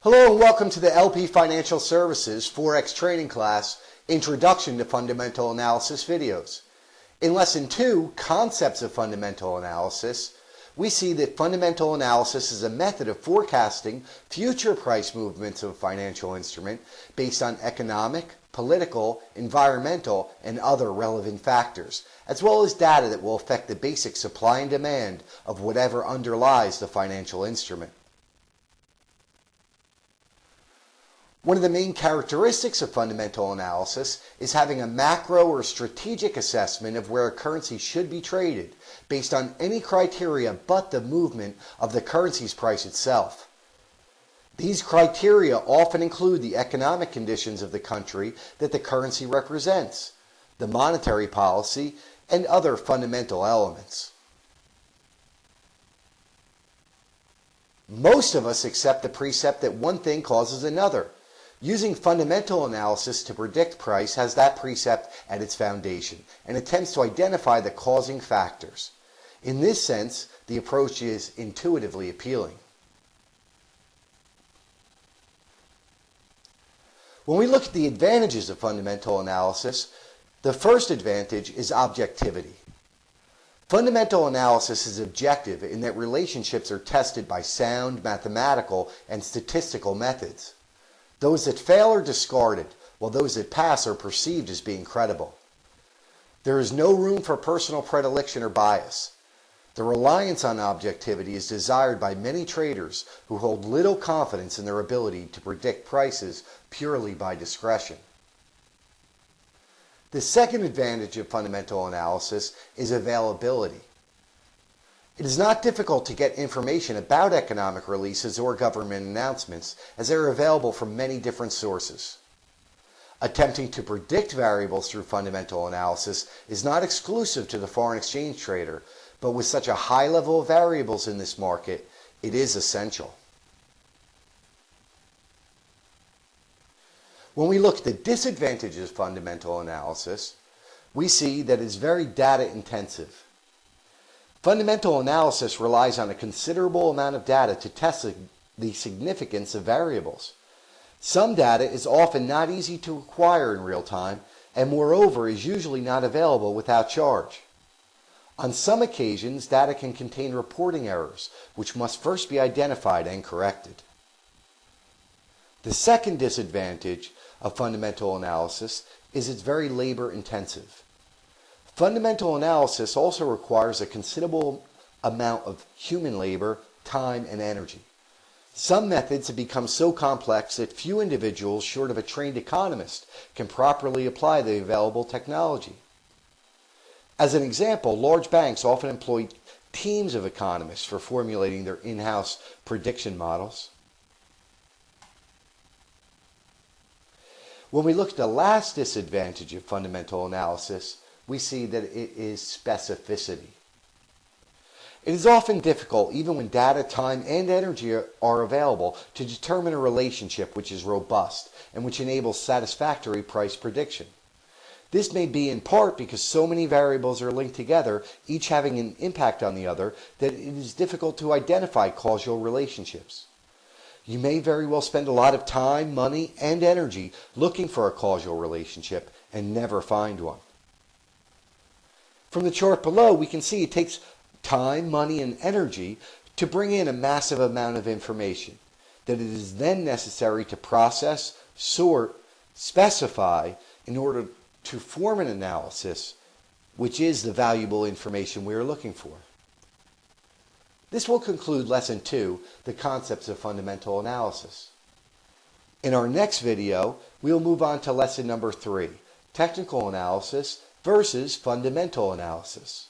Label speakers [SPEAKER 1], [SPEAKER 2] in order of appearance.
[SPEAKER 1] Hello and welcome to the LP Financial Services Forex training class, Introduction to Fundamental Analysis videos. In Lesson 2, Concepts of Fundamental Analysis, we see that fundamental analysis is a method of forecasting future price movements of a financial instrument based on economic, political, environmental, and other relevant factors, as well as data that will affect the basic supply and demand of whatever underlies the financial instrument. One of the main characteristics of fundamental analysis is having a macro or strategic assessment of where a currency should be traded based on any criteria but the movement of the currency's price itself. These criteria often include the economic conditions of the country that the currency represents, the monetary policy, and other fundamental elements. Most of us accept the precept that one thing causes another. Using fundamental analysis to predict price has that precept at its foundation and attempts to identify the causing factors. In this sense, the approach is intuitively appealing. When we look at the advantages of fundamental analysis, the first advantage is objectivity. Fundamental analysis is objective in that relationships are tested by sound mathematical and statistical methods. Those that fail are discarded, while those that pass are perceived as being credible. There is no room for personal predilection or bias. The reliance on objectivity is desired by many traders who hold little confidence in their ability to predict prices purely by discretion. The second advantage of fundamental analysis is availability. It is not difficult to get information about economic releases or government announcements, as they are available from many different sources. Attempting to predict variables through fundamental analysis is not exclusive to the foreign exchange trader, but with such a high level of variables in this market, it is essential. When we look at the disadvantages of fundamental analysis, we see that it is very data intensive. Fundamental analysis relies on a considerable amount of data to test the significance of variables. Some data is often not easy to acquire in real time, and moreover is usually not available without charge. On some occasions, data can contain reporting errors, which must first be identified and corrected. The second disadvantage of fundamental analysis is it's very labor intensive. Fundamental analysis also requires a considerable amount of human labor, time, and energy. Some methods have become so complex that few individuals, short of a trained economist, can properly apply the available technology. As an example, large banks often employ teams of economists for formulating their in-house prediction models. When we look at the last disadvantage of fundamental analysis, we see that it is specificity. It is often difficult, even when data, time, and energy are available, to determine a relationship which is robust and which enables satisfactory price prediction. This may be in part because so many variables are linked together, each having an impact on the other, that it is difficult to identify causal relationships. You may very well spend a lot of time, money, and energy looking for a causal relationship and never find one. From the chart below, we can see it takes time, money, and energy to bring in a massive amount of information that it is then necessary to process, sort, specify in order to form an analysis, which is the valuable information we are looking for. This will conclude Lesson 2, the concepts of fundamental analysis. In our next video, we will move on to Lesson number 3, technical analysis versus fundamental analysis.